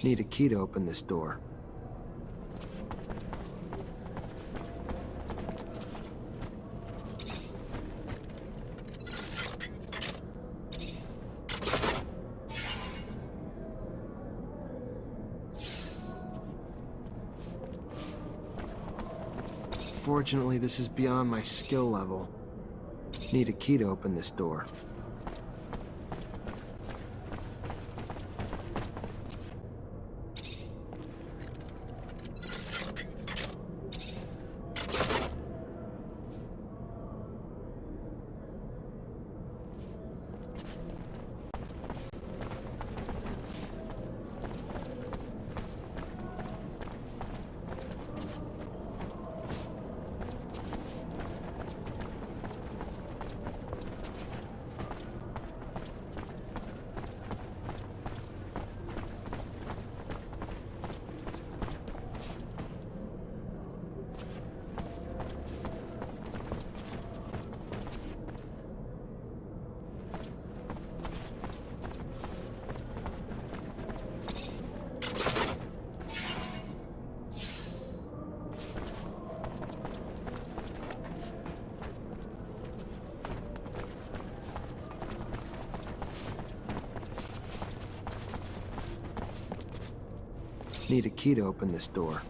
Need a key to open this door. Fortunately, this is beyond my skill level. Need a key to open this door. Need a key to open this door.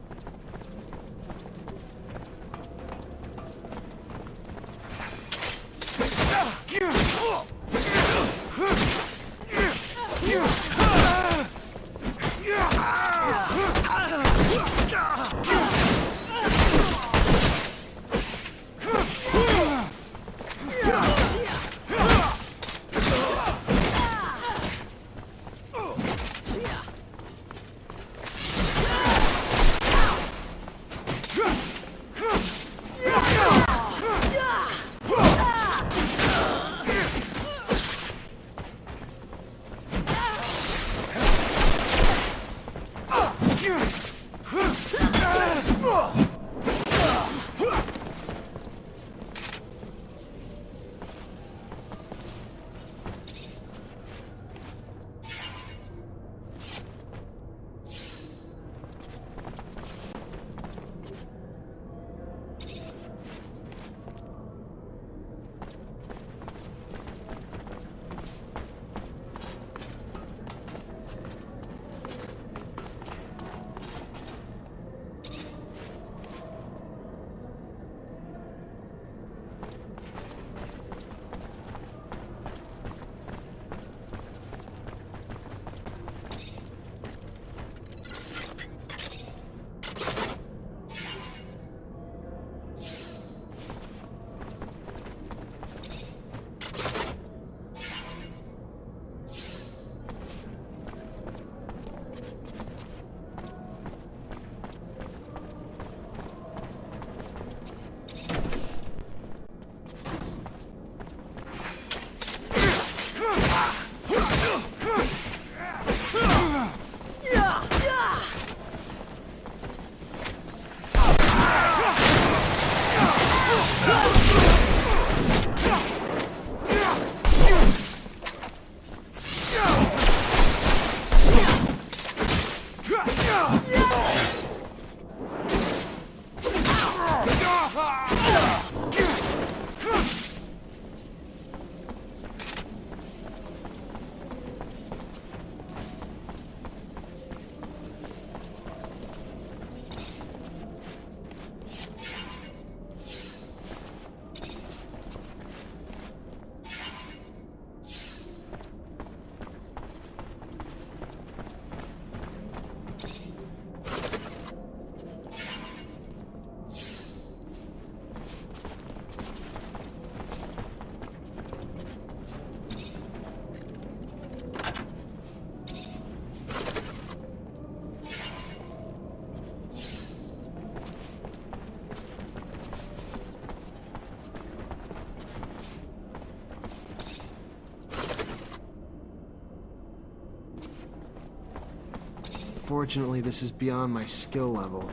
Fortunately, this is beyond my skill level.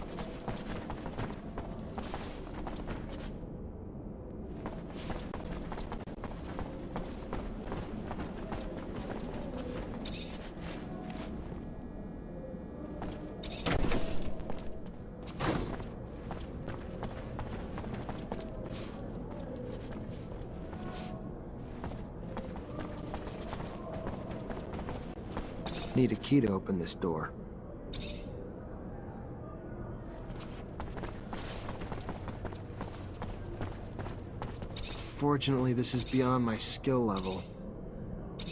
Need a key to open this door. Fortunately, this is beyond my skill level.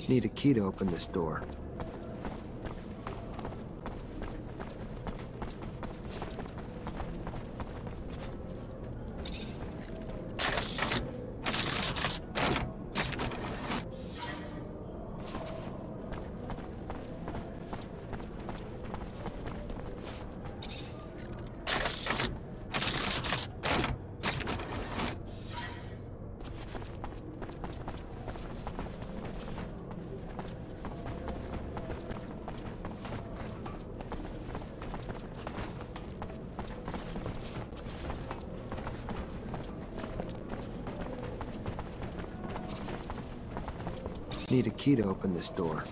Need a key to open this door. Need a key to open this door.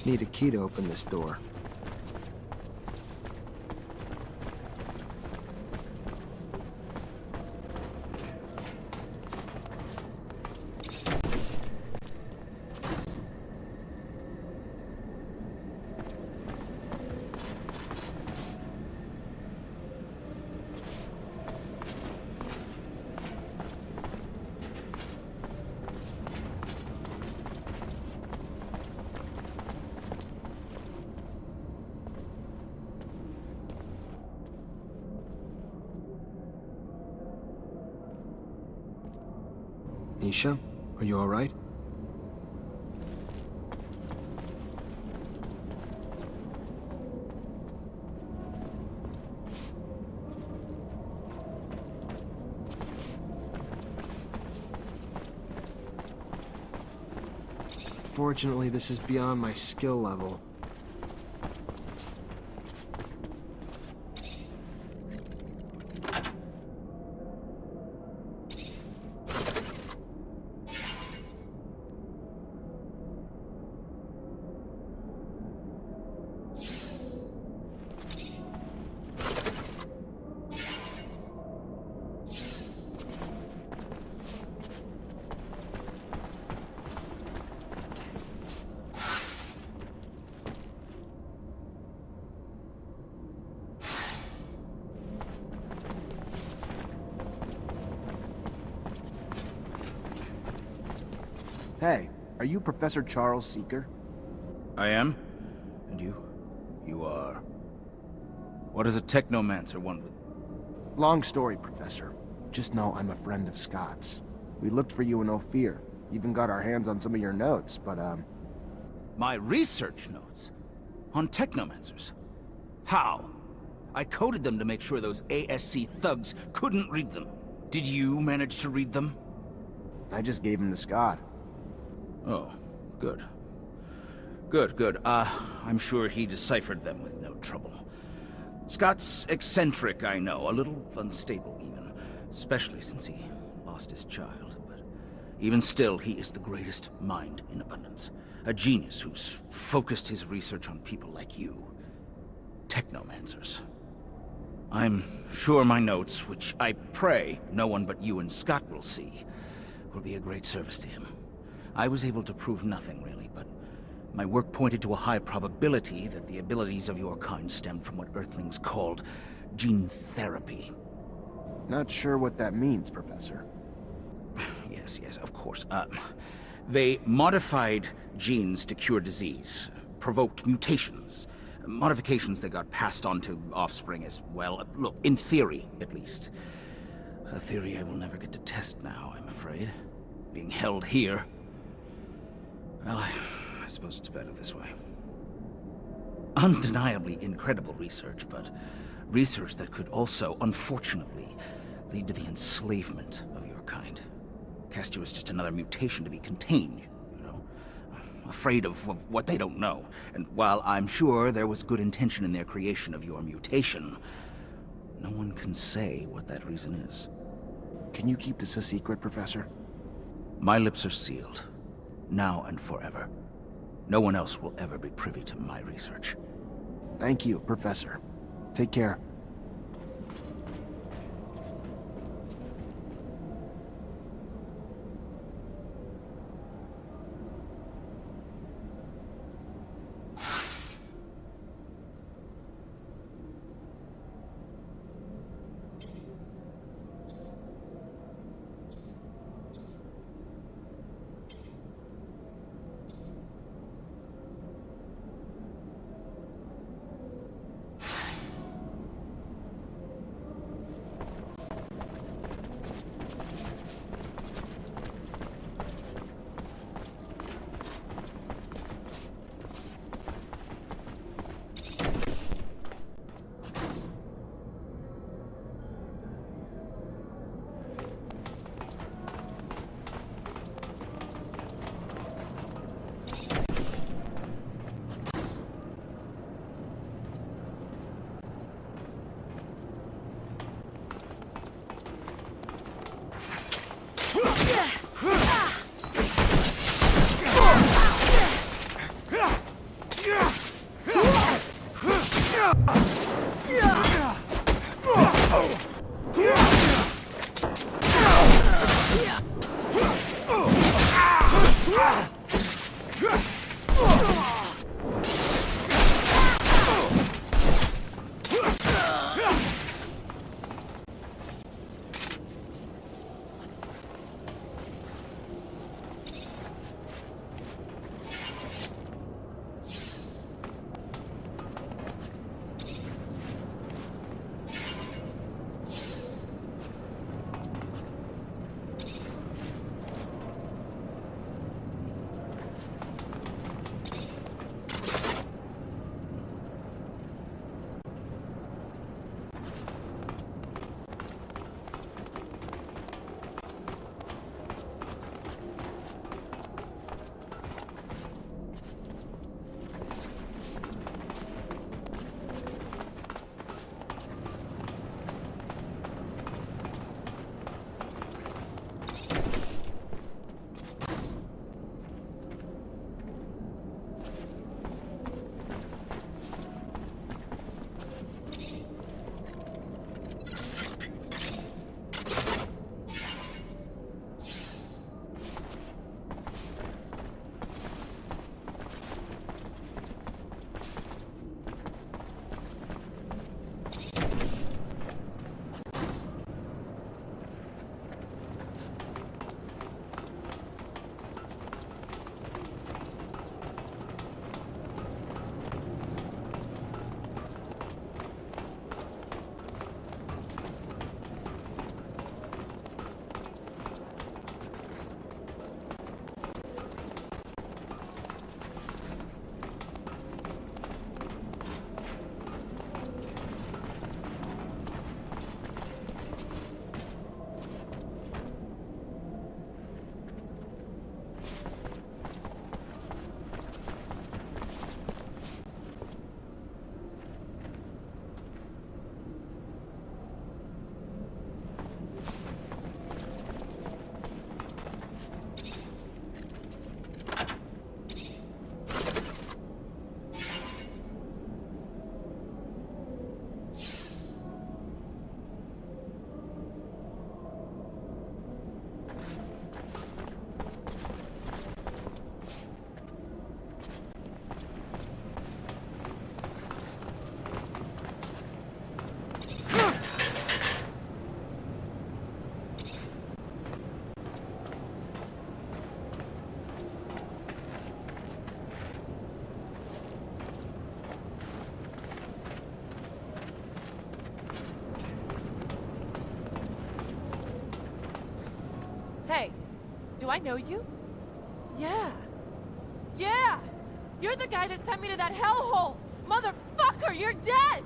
Need a key to open this door. Nisha, are you all right? Fortunately, this is beyond my skill level. Hey, are you Professor Charles Seeker? I am? And you? You are... What does a technomancer want with... Long story, Professor. Just know I'm a friend of Scott's. We looked for you in Ophir. Even got our hands on some of your notes, but, My research notes? On technomancers? How? I coded them to make sure those ASC thugs couldn't read them. Did you manage to read them? I just gave him to Scott. Oh, good. Good. I'm sure he deciphered them with no trouble. Scott's eccentric, I know, a little unstable even, especially since he lost his child. But even still, he is the greatest mind in abundance. A genius who's focused his research on people like you. Technomancers. I'm sure my notes, which I pray no one but you and Scott will see, will be a great service to him. I was able to prove nothing, really, but my work pointed to a high probability that the abilities of your kind stemmed from what Earthlings called gene therapy. Not sure what that means, Professor. Yes, of course. They modified genes to cure disease, provoked mutations, modifications that got passed on to offspring as well. Look, in theory, at least. A theory I will never get to test now, I'm afraid. Being held here. Well, I suppose it's better this way. Undeniably incredible research, but research that could also, unfortunately, lead to the enslavement of your kind. cast you as just another mutation to be contained, afraid of what they don't know. And while I'm sure there was good intention in their creation of your mutation, no one can say what that reason is. Can you keep this a secret, Professor? My lips are sealed, now and forever. No one else will ever be privy to my research. Thank you, Professor. Take care. Hey, do I know you? Yeah. Yeah! You're the guy that sent me to that hellhole! Motherfucker, you're dead!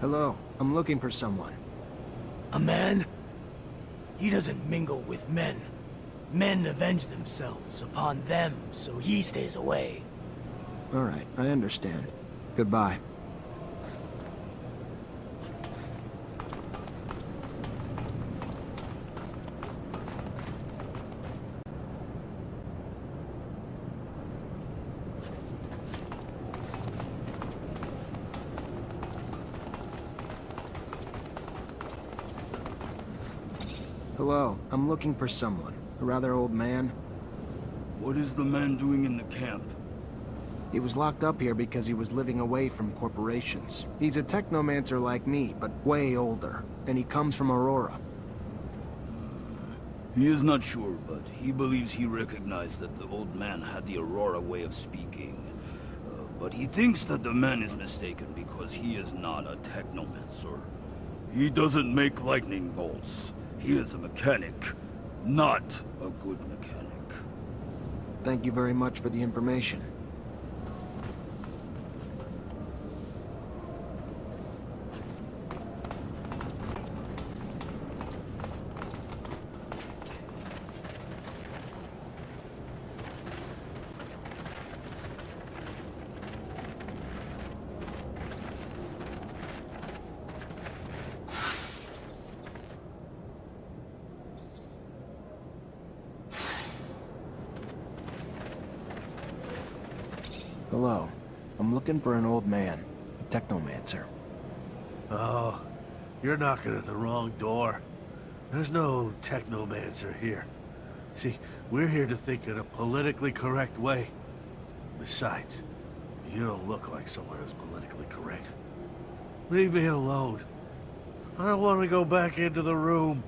Hello, I'm looking for someone. A man? He doesn't mingle with men. Men avenge themselves upon them, so he stays away. All right, I understand. Goodbye. Hello, I'm looking for someone. A rather old man. What is the man doing in the camp? He was locked up here because he was living away from corporations. He's a technomancer like me, but way older. And he comes from Aurora. He is not sure, but he believes he recognized that the old man had the Aurora way of speaking. But he thinks that the man is mistaken because he is not a technomancer. He doesn't make lightning bolts. He is a mechanic, not a good mechanic. Thank you very much for the information. Hello. I'm looking for an old man, a technomancer. Oh, you're knocking at the wrong door. There's no technomancer here. See, we're here to think in a politically correct way. Besides, you don't look like someone who's politically correct. Leave me alone. I don't want to go back into the room.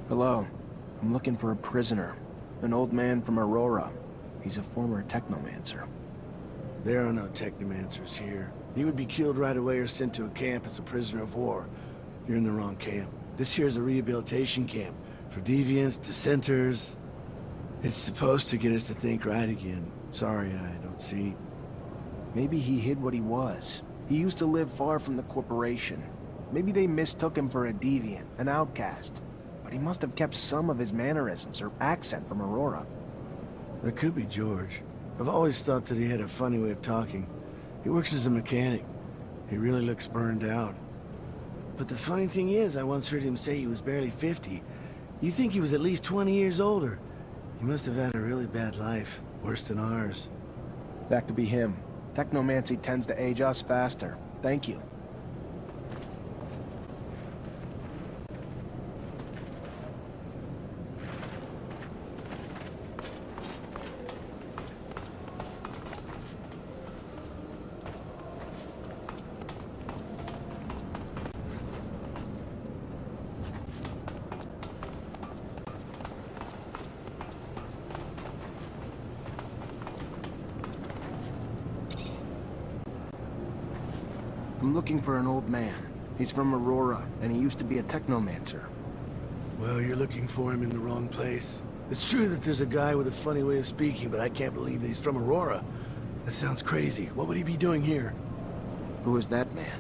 Hello. I'm looking for a prisoner. An old man from Aurora. He's a former technomancer. There are no technomancers here. He would be killed right away or sent to a camp as a prisoner of war. You're in the wrong camp. This here is a rehabilitation camp for deviants, dissenters. It's supposed to get us to think right again. Sorry, I don't see. Maybe he hid what he was. He used to live far from the corporation. Maybe they mistook him for a deviant, an outcast. But he must have kept some of his mannerisms or accent from Aurora. That could be George. I've always thought that he had a funny way of talking. He works as a mechanic. He really looks burned out. But the funny thing is, I once heard him say he was barely 50. You think he was at least 20 years older. He must have had a really bad life, worse than ours. That could be him. Technomancy tends to age us faster. Thank you. I'm looking for an old man. He's from Aurora, and he used to be a technomancer. Well, you're looking for him in the wrong place. It's true that there's a guy with a funny way of speaking, but I can't believe that he's from Aurora. That sounds crazy. What would he be doing here? Who is that man?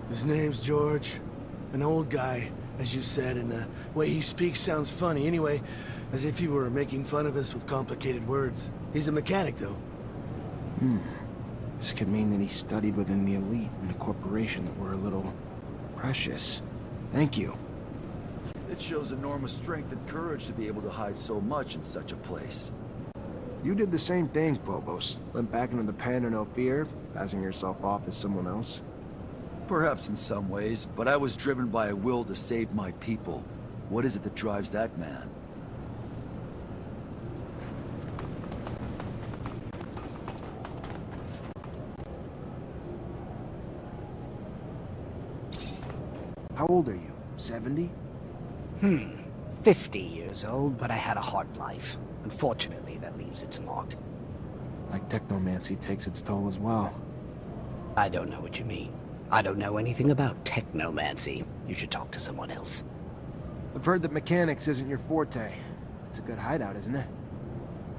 His name's George. An old guy, as you said, and the way he speaks sounds funny. Anyway, as if he were making fun of us with complicated words. He's a mechanic, though. This could mean that he studied within the elite in a corporation that were a little precious. Thank you. It shows enormous strength and courage to be able to hide so much in such a place. You did the same thing, Phobos. Went back into the pen in no fear, passing yourself off as someone else. Perhaps in some ways, but I was driven by a will to save my people. What is it that drives that man? old are you? 70? 50 years old, but I had a hard life. Unfortunately, that leaves its mark. Like technomancy takes its toll as well. I don't know what you mean. I don't know anything about technomancy. You should talk to someone else. I've heard that mechanics isn't your forte. It's a good hideout, isn't it?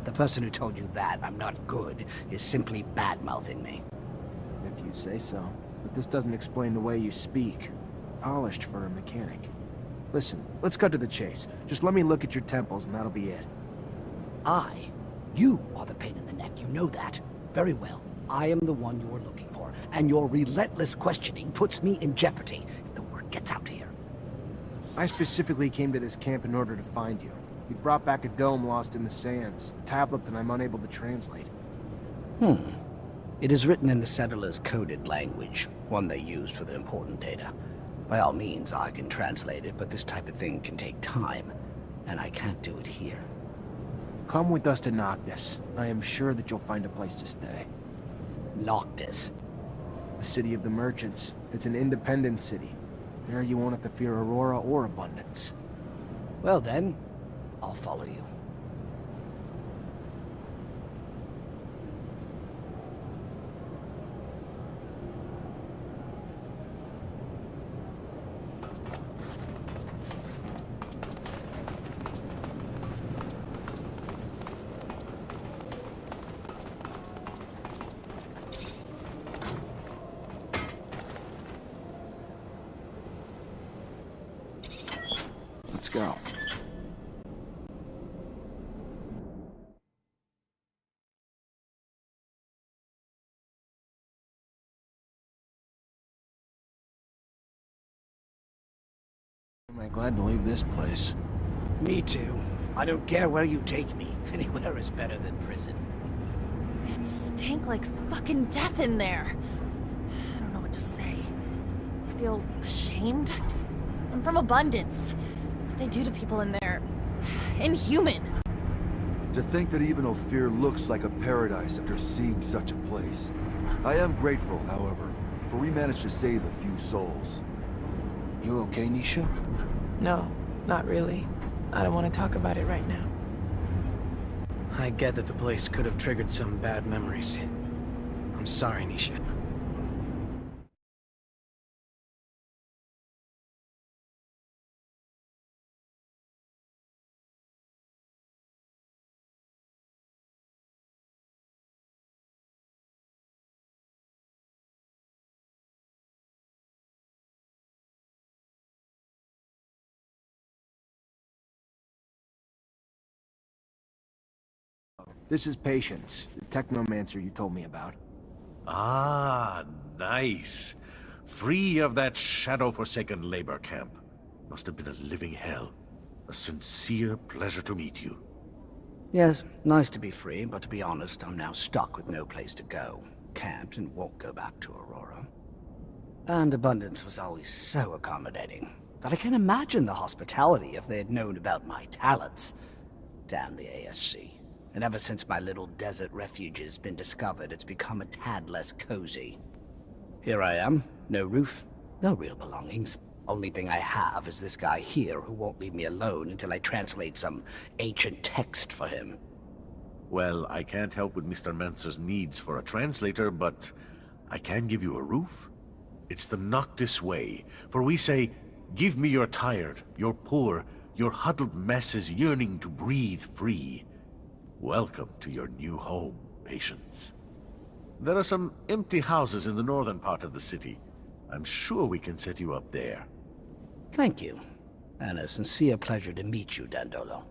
The person who told you that I'm not good is simply bad-mouthing me. If you say so. But this doesn't explain the way you speak. Polished for a mechanic. Listen, let's cut to the chase. Just let me look at your temples and that'll be it. You are the pain in the neck, you know that. Very well. I am the one you're looking for, and your relentless questioning puts me in jeopardy if the word gets out here. I specifically came to this camp in order to find you. You brought back a dome lost in the sands, a tablet that I'm unable to translate. It is written in the settlers' coded language, one they used for the important data. By all means, I can translate it, but this type of thing can take time, and I can't do it here. Come with us to Noctis. I am sure that you'll find a place to stay. Noctis. The city of the merchants. It's an independent city. There you won't have to fear Aurora or abundance. Well then, I'll follow you. Let's go. Am I glad to leave this place? Me too. I don't care where you take me. Anywhere is better than prison. It stank like fucking death in there. I don't know what to say. I feel ashamed. I'm from abundance. What they do to people in there... inhuman. To think that even Ophir looks like a paradise after seeing such a place. I am grateful, however, for we managed to save a few souls. You okay, Nisha? No, not really. I don't want to talk about it right now. I get that the place could have triggered some bad memories. I'm sorry, Nisha. This is Patience, the Technomancer you told me about. Ah, nice. Free of that shadow-forsaken labor camp. Must have been a living hell. A sincere pleasure to meet you. Yes, nice to be free, but to be honest, I'm now stuck with no place to go. Can't and won't go back to Aurora. And Abundance was always so accommodating that I can't imagine the hospitality if they had known about my talents. Damn the ASC. And ever since my little desert refuge has been discovered, it's become a tad less cozy. Here I am, no roof, no real belongings. Only thing I have is this guy here who won't leave me alone until I translate some ancient text for him. Well, I can't help with Mr. Mancer's needs for a translator, but I can give you a roof. It's the Noctis way, for we say, give me your tired, your poor, your huddled masses yearning to breathe free. Welcome to your new home, Patience. There are some empty houses in the northern part of the city. I'm sure we can set you up there. Thank you, and a sincere pleasure to meet you, Dandolo.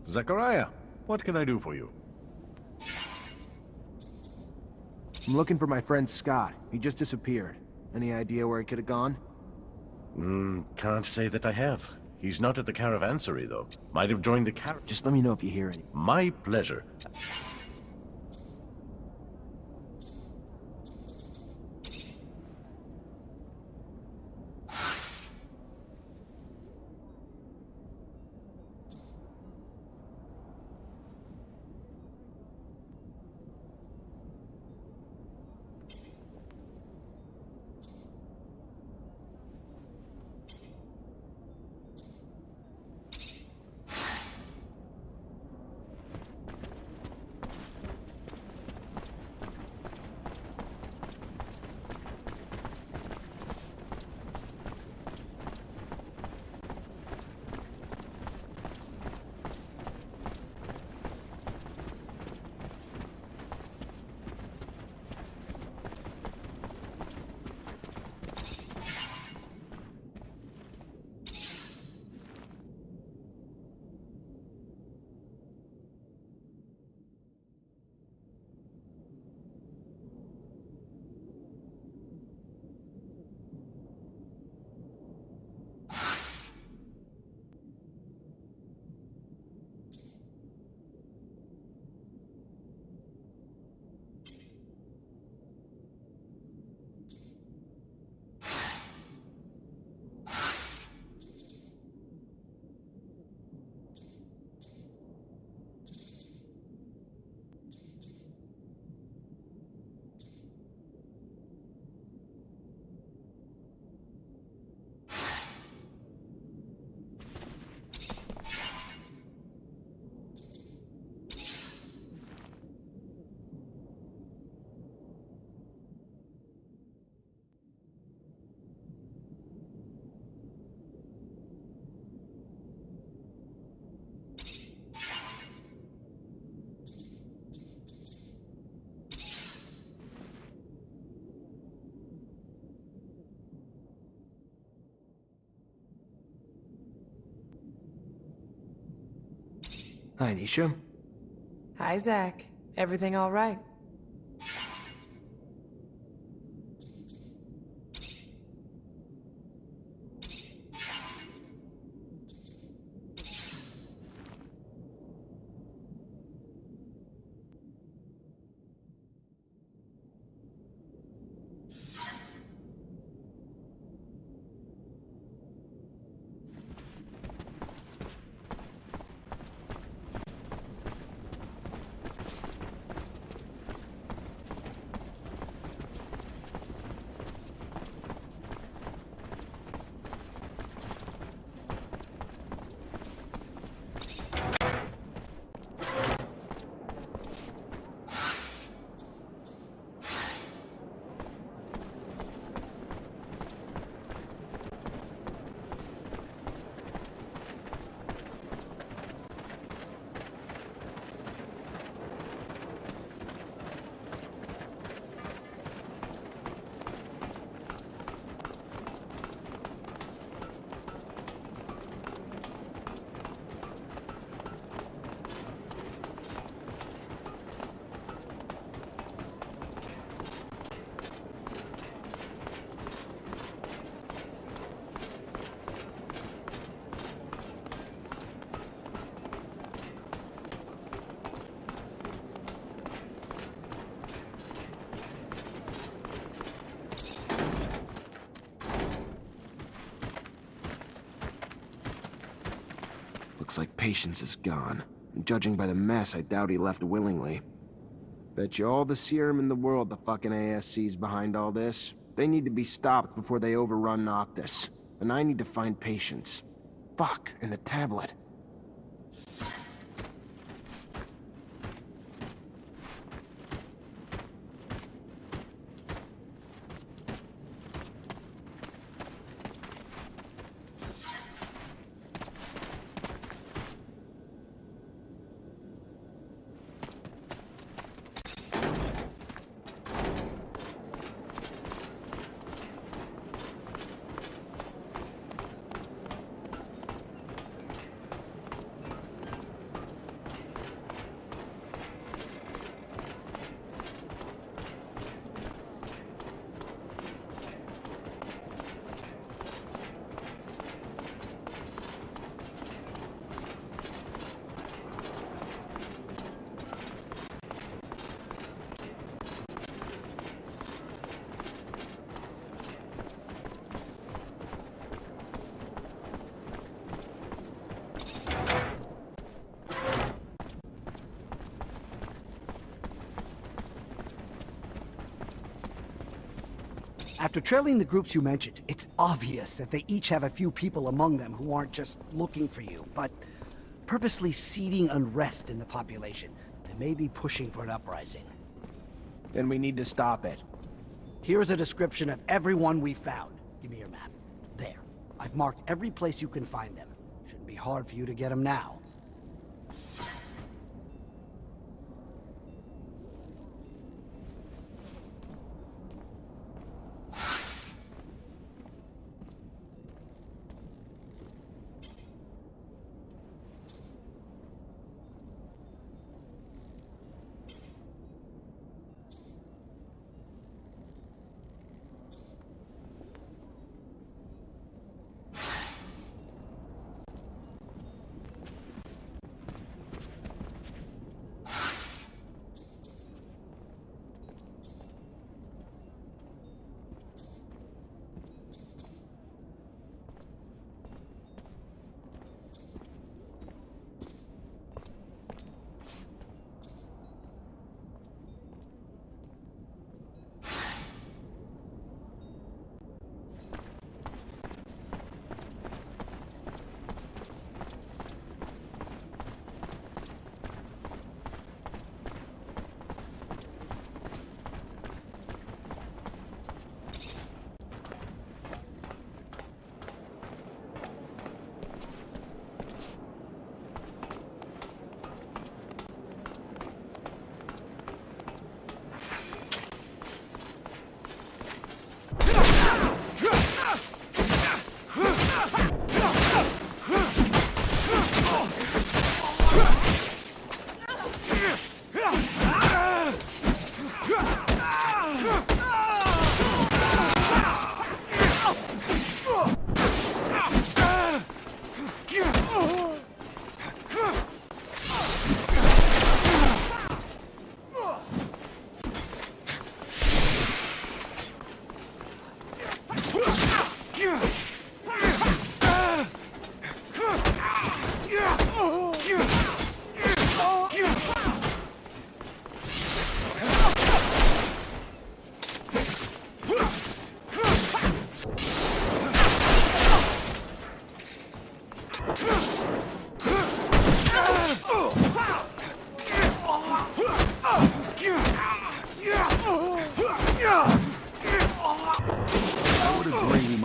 Zachariah, what can I do for you? I'm looking for my friend Scott. He just disappeared. Any idea where he could have gone? Can't say that I have. He's not at the caravansary, though. Might have joined the Just let me know if you hear any. My pleasure. Hi, Nisha. Hi, Zach. Everything all right? Looks like Patience is gone. And judging by the mess, I doubt he left willingly. Bet you all the serum in the world the fucking ASC's behind all this. They need to be stopped before they overrun Noctis. And I need to find Patience. Fuck, and the tablet. After trailing the groups you mentioned, it's obvious that they each have a few people among them who aren't just looking for you, but purposely seeding unrest in the population. They may be pushing for an uprising. Then we need to stop it. Here's a description of everyone we found. Give me your map. There. I've marked every place you can find them. Shouldn't be hard for you to get them now.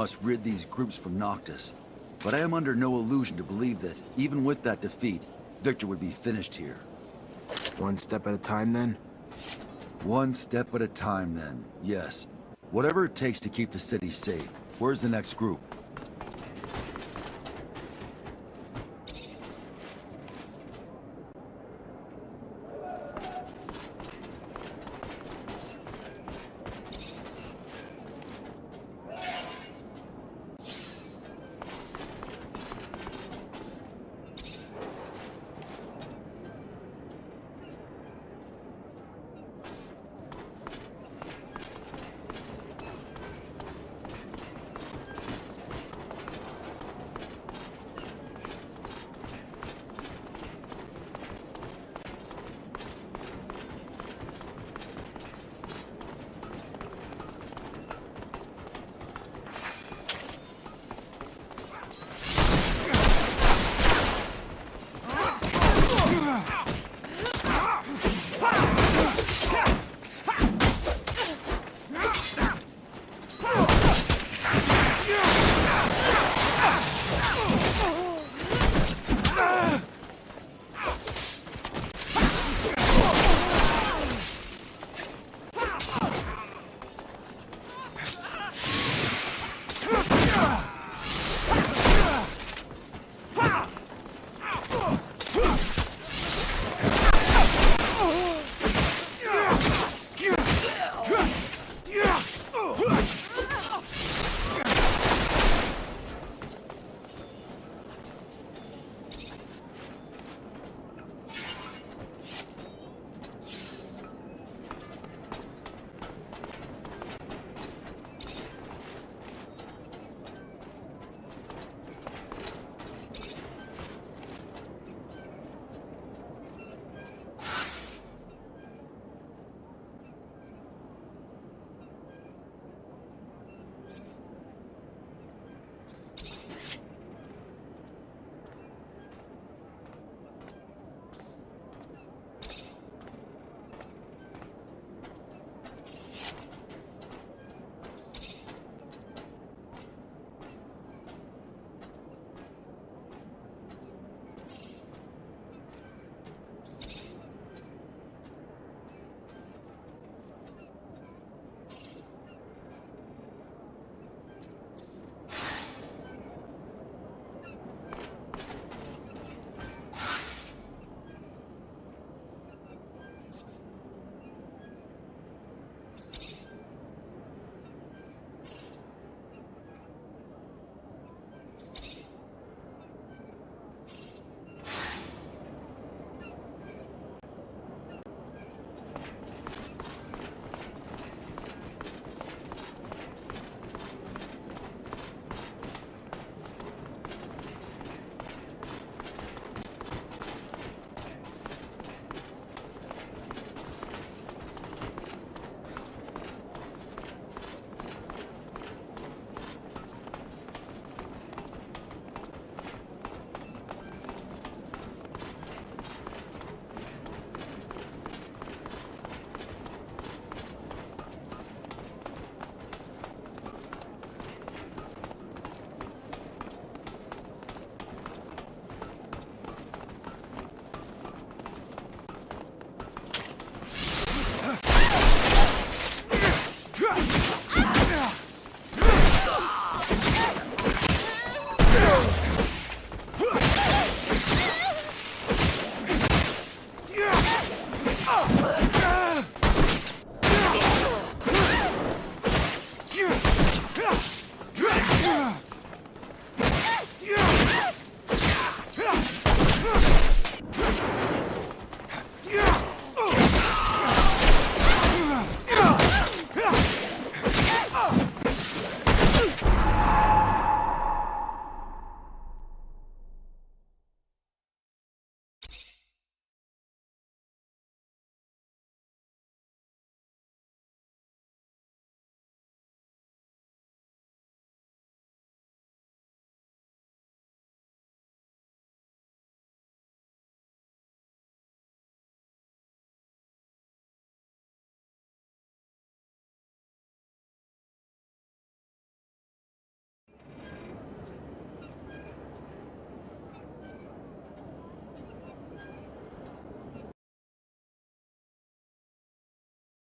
must rid these groups from Noctis. But I am under no illusion to believe that, even with that defeat, Victor would be finished here. One step at a time, then? One step at a time, then. Yes. Whatever it takes to keep the city safe. Where's the next group?